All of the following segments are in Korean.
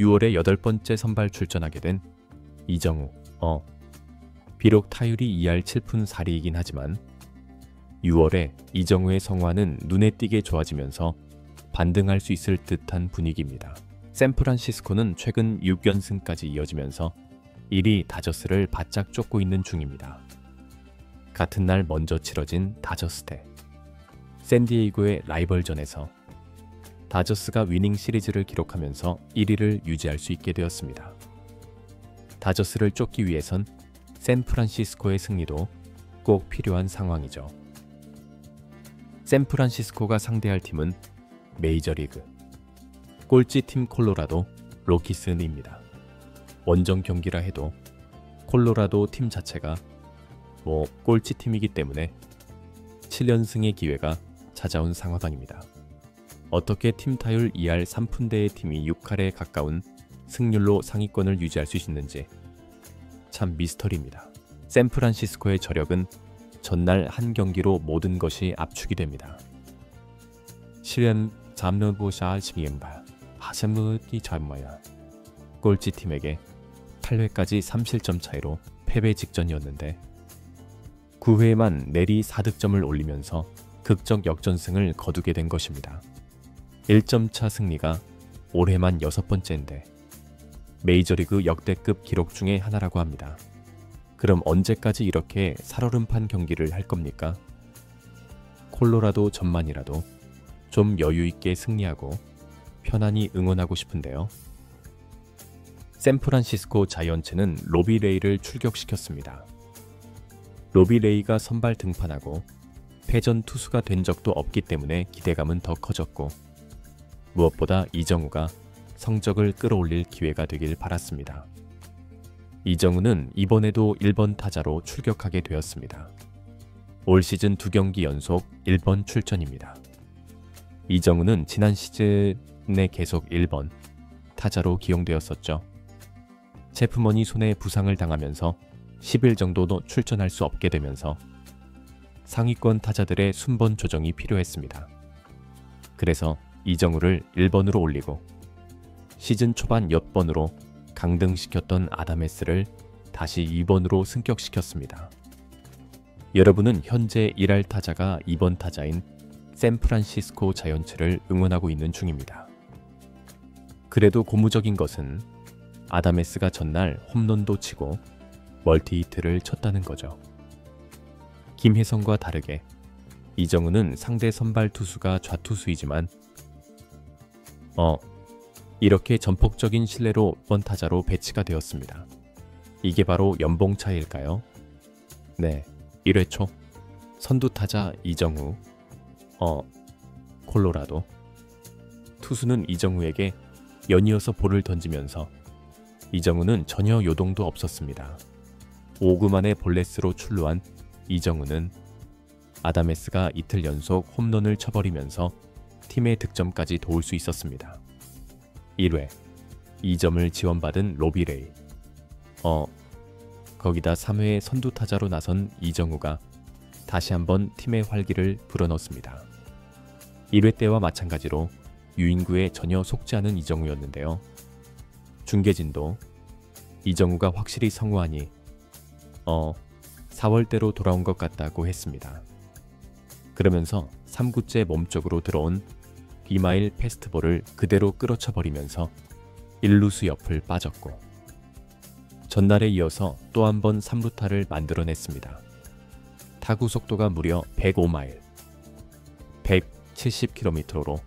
6월에 8번째 선발 출전하게 된 이정우. 비록 타율이 2할 7푼 4리이긴 하지만 6월에 이정우의 성화는 눈에 띄게 좋아지면서 반등할 수 있을 듯한 분위기입니다. 샌프란시스코는 최근 6연승까지 이어지면서 1위 다저스를 바짝 쫓고 있는 중입니다. 같은 날 먼저 치러진 다저스 대 샌디에이고의 라이벌전에서 다저스가 위닝 시리즈를 기록하면서 1위를 유지할 수 있게 되었습니다. 다저스를 쫓기 위해선 샌프란시스코의 승리도 꼭 필요한 상황이죠. 샌프란시스코가 상대할 팀은 메이저리그 꼴찌팀 콜로라도 로키스입니다. 원정 경기라 해도 콜로라도 팀 자체가 꼴찌팀이기 때문에 7연승의 기회가 찾아온 상황입니다. 어떻게 팀 타율 2할 3푼대의 팀이 6할에 가까운 승률로 상위권을 유지할 수 있는지 참 미스터리입니다. 샌프란시스코의 저력은 전날 한 경기로 모든 것이 압축이 됩니다. 실현 잠너보샤 시미엠바 하셈무디 잘마야 꼴찌팀에게 8회까지 3실점 차이로 패배 직전이었는데 9회에만 내리 4득점을 올리면서 극적 역전승을 거두게 된 것입니다. 1점차 승리가 올해만 6번째인데 메이저리그 역대급 기록 중에 하나라고 합니다. 그럼 언제까지 이렇게 살얼음판 경기를 할 겁니까? 콜로라도 전만이라도 좀 여유있게 승리하고 편안히 응원하고 싶은데요. 샌프란시스코 자이언츠는 로비 레이를 출격시켰습니다. 로비 레이가 선발 등판하고 패전 투수가 된 적도 없기 때문에 기대감은 더 커졌고 무엇보다 이정우가 성적을 끌어올릴 기회가 되길 바랐습니다. 이정우는 이번에도 1번 타자로 출격하게 되었습니다. 올 시즌 2경기 연속 1번 출전입니다. 이정우는 지난 시즌에 계속 1번 타자로 기용되었었죠. 체프먼이 손에 부상을 당하면서 10일 정도도 출전할 수 없게 되면서 상위권 타자들의 순번 조정이 필요했습니다. 그래서 이정우를 1번으로 올리고 시즌 초반 엿번으로 강등시켰던 아담에스를 다시 2번으로 승격시켰습니다. 여러분은 현재 1할 타자가 2번 타자인 샌프란시스코 자이언츠를 응원하고 있는 중입니다. 그래도 고무적인 것은 아담에스가 전날 홈런도 치고 멀티히트를 쳤다는 거죠. 김혜성과 다르게 이정우는 상대 선발 투수가 좌투수이지만 이렇게 전폭적인 신뢰로 1번 타자로 배치가 되었습니다. 이게 바로 연봉 차이일까요? 네, 1회 초 선두 타자 이정우, 콜로라도 투수는 이정우에게 연이어서 볼을 던지면서 이정우는 전혀 요동도 없었습니다. 5구 만에 볼넷으로 출루한 이정우는 아담에스가 이틀 연속 홈런을 쳐버리면서 팀의 득점까지 도울 수 있었습니다. 1회 2점을 지원받은 로비레이 거기다 3회에 선두타자로 나선 이정우가 다시 한번 팀의 활기를 불어넣습니다. 1회 때와 마찬가지로 유인구에 전혀 속지 않은 이정우였는데요. 중계진도 이정우가 확실히 성우하니 4월대로 돌아온 것 같다고 했습니다. 그러면서 3구째 몸쪽으로 들어온 비마일 패스트볼을 그대로 끌어쳐버리면서 1루수 옆을 빠졌고 전날에 이어서 또 한 번 3루타를 만들어냈습니다. 타구 속도가 무려 105마일 170km로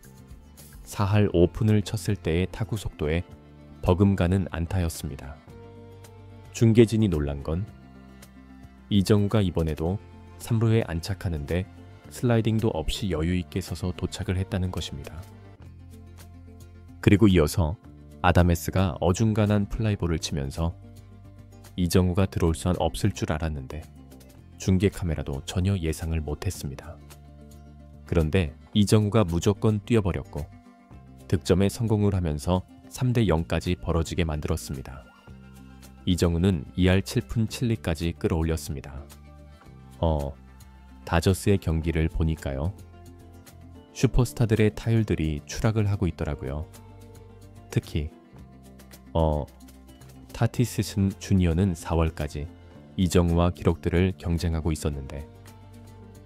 4할 5푼을 쳤을 때의 타구 속도에 버금가는 안타였습니다. 중계진이 놀란 건 이정우가 이번에도 3루에 안착하는데 슬라이딩도 없이 여유있게 서서 도착을 했다는 것입니다. 그리고 이어서 아담에스가 어중간한 플라이볼을 치면서 이정우가 들어올 수는 없을 줄 알았는데 중계 카메라도 전혀 예상을 못했습니다. 그런데 이정우가 무조건 뛰어버렸고 득점에 성공을 하면서 3대 0까지 벌어지게 만들었습니다. 이정우는 2할 7푼 7리까지 끌어올렸습니다. 다저스의 경기를 보니까요. 슈퍼스타들의 타율들이 추락을 하고 있더라고요. 특히 타티스 주니어는 4월까지 이정우와 기록들을 경쟁하고 있었는데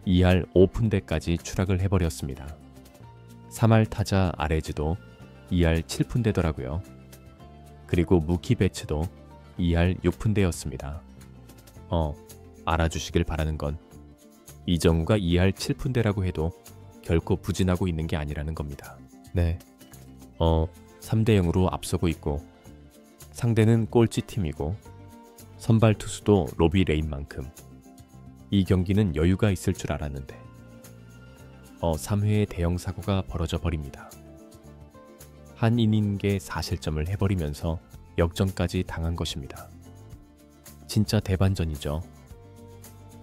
2할 5푼대까지 추락을 해버렸습니다. 3할 타자 아레즈도 2할 7푼대더라고요. 그리고 무키 배츠도 2할 6푼대였습니다. 알아주시길 바라는 건 이정우가 2할 7푼대라고 해도 결코 부진하고 있는 게 아니라는 겁니다. 네. 3대 0으로 앞서고 있고 상대는 꼴찌팀이고 선발 투수도 로비 레인만큼 이 경기는 여유가 있을 줄 알았는데 3회에 대형 사고가 벌어져 버립니다. 한 이닝에 4실점을 해버리면서 역전까지 당한 것입니다. 진짜 대반전이죠.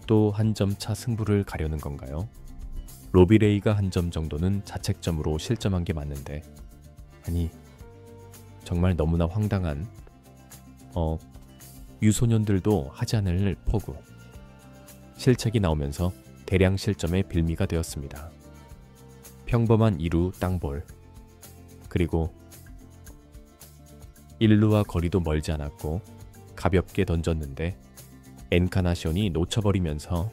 또 한 점 차 승부를 가려는 건가요? 로비레이가 한 점 정도는 자책점으로 실점한 게 맞는데 아니 정말 너무나 황당한 유소년들도 하지 않을 포구 실책이 나오면서 대량 실점의 빌미가 되었습니다. 평범한 2루 땅볼 그리고 1루와 거리도 멀지 않았고 가볍게 던졌는데 엔카나시온이 놓쳐버리면서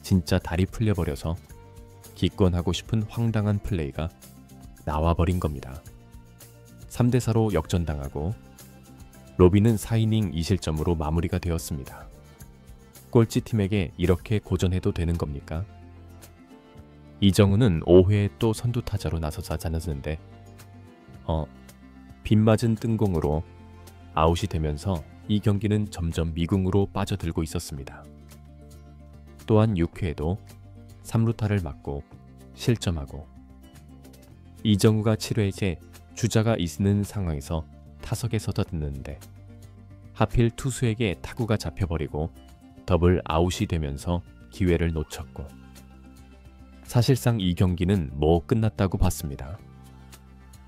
진짜 다리 풀려버려서 기권하고 싶은 황당한 플레이가 나와버린 겁니다. 3대4로 역전당하고 로비는 4이닝 2실점으로 마무리가 되었습니다. 꼴찌팀에게 이렇게 고전해도 되는 겁니까? 이정우는 5회에 또 선두타자로 나서자 않았는데 빗맞은 뜬공으로 아웃이 되면서 이 경기는 점점 미궁으로 빠져들고 있었습니다. 또한 6회에도 3루타를 맞고 실점하고 이정우가 7회에 주자가 있는 상황에서 타석에 서서 듣는데 하필 투수에게 타구가 잡혀버리고 더블 아웃이 되면서 기회를 놓쳤고 사실상 이 경기는 끝났다고 봤습니다.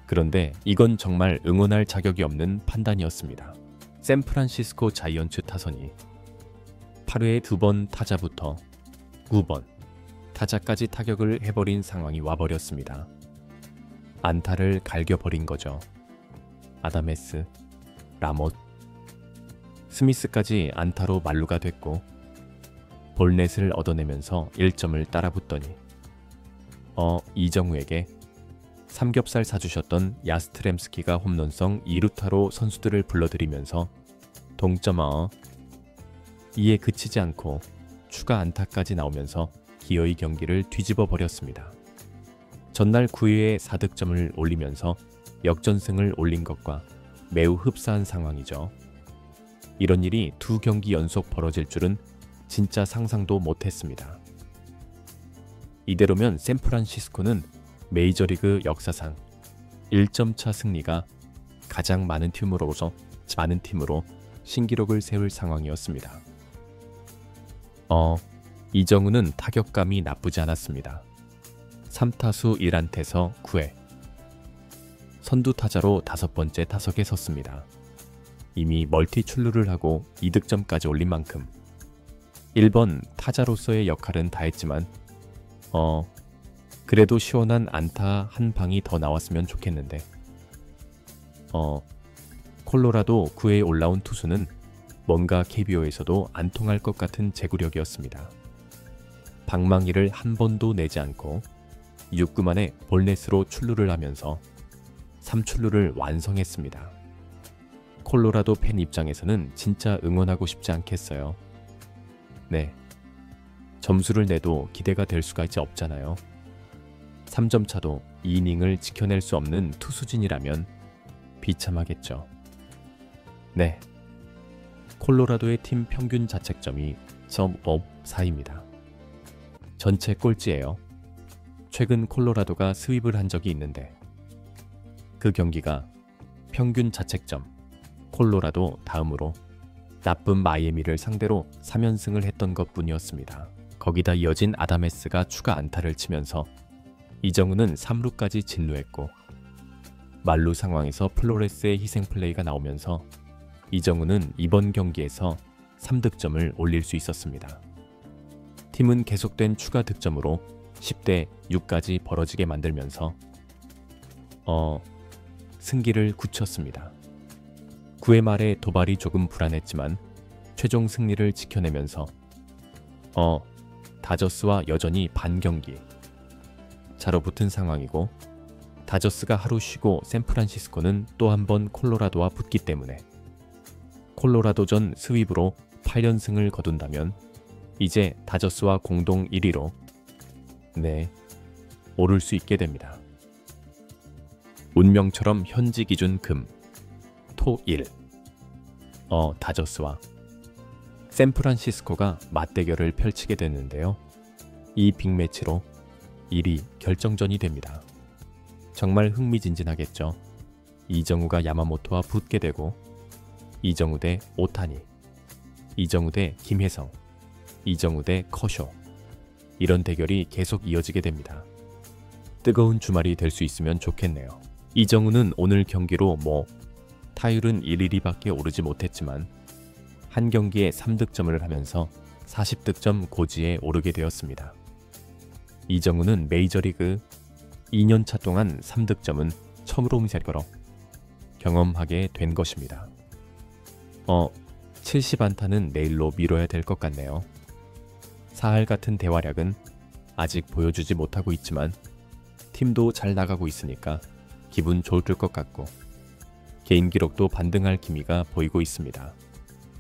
그런데 이건 정말 응원할 자격이 없는 판단이었습니다. 샌프란시스코 자이언츠 타선이 8회에 2번 타자부터 9번 타자까지 타격을 해버린 상황이 와버렸습니다. 안타를 갈겨버린 거죠. 아다메스, 라못, 스미스까지 안타로 만루가 됐고 볼넷을 얻어내면서 1점을 따라붙더니 이정우에게 삼겹살 사주셨던 야스트렘스키가 홈런성 2루타로 선수들을 불러들이면서 동점아 이에 그치지 않고 추가 안타까지 나오면서 기어이 경기를 뒤집어 버렸습니다. 전날 9회에 4득점을 올리면서 역전승을 올린 것과 매우 흡사한 상황이죠. 이런 일이 2경기 연속 벌어질 줄은 진짜 상상도 못했습니다. 이대로면 샌프란시스코는 메이저리그 역사상 1점차 승리가 가장 많은 팀으로 신기록을 세울 상황이었습니다. 이정우는 타격감이 나쁘지 않았습니다. 3타수 1안타에서 9회 선두 타자로 5번째 타석에 섰습니다. 이미 멀티 출루를 하고 2득점까지 올린 만큼 1번 타자로서의 역할은 다했지만 그래도 시원한 안타 한 방이 더 나왔으면 좋겠는데 콜로라도 9회에 올라온 투수는 뭔가 KBO에서도 안 통할 것 같은 제구력이었습니다. 방망이를 한 번도 내지 않고 6구 만에 볼넷으로 출루를 하면서 3출루를 완성했습니다. 콜로라도 팬 입장에서는 진짜 응원하고 싶지 않겠어요. 네, 점수를 내도 기대가 될 수가 이제 없잖아요. 3점 차도 2이닝을 지켜낼 수 없는 투수진이라면 비참하겠죠. 네, 콜로라도의 팀 평균 자책점이 0.54입니다. 전체 꼴찌예요. 최근 콜로라도가 스윕을 한 적이 있는데 그 경기가 평균 자책점 콜로라도 다음으로 나쁜 마이애미를 상대로 3연승을 했던 것뿐이었습니다. 거기다 이어진 아다메스가 추가 안타를 치면서 이정우는 3루까지 진루했고 만루 상황에서 플로레스의 희생플레이가 나오면서 이정우는 이번 경기에서 3득점을 올릴 수 있었습니다. 팀은 계속된 추가 득점으로 10대 6까지 벌어지게 만들면서 승기를 굳혔습니다. 9회 말에 도발이 조금 불안했지만 최종 승리를 지켜내면서 다저스와 여전히 반경기 차로 붙은 상황이고, 다저스가 하루 쉬고 샌프란시스코는 또 한 번 콜로라도와 붙기 때문에 콜로라도전 스윕으로 8연승을 거둔다면 이제 다저스와 공동 1위로 오를 수 있게 됩니다. 운명처럼 현지 기준 금, 토 1. 다저스와 샌프란시스코가 맞대결을 펼치게 됐는데요. 이 빅매치로 1위 결정전이 됩니다. 정말 흥미진진하겠죠. 이정우가 야마모토와 붙게 되고, 이정우 대 오타니, 이정우 대 김혜성, 이정우 대 커쇼, 이런 대결이 계속 이어지게 됩니다. 뜨거운 주말이 될 수 있으면 좋겠네요. 이정우는 오늘 경기로 타율은 1위밖에 오르지 못했지만 한 경기에 3득점을 하면서 40득점 고지에 오르게 되었습니다. 이정우는 메이저리그 2년차 동안 3득점은 처음으로 경험하게 된 것입니다. 70안타는 내일로 미뤄야 될 것 같네요. 사할 같은 대활약은 아직 보여주지 못하고 있지만 팀도 잘 나가고 있으니까 기분 좋을 것 같고, 개인 기록도 반등할 기미가 보이고 있습니다.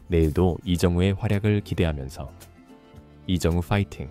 내일도 이정우의 활약을 기대하면서 이정우 파이팅!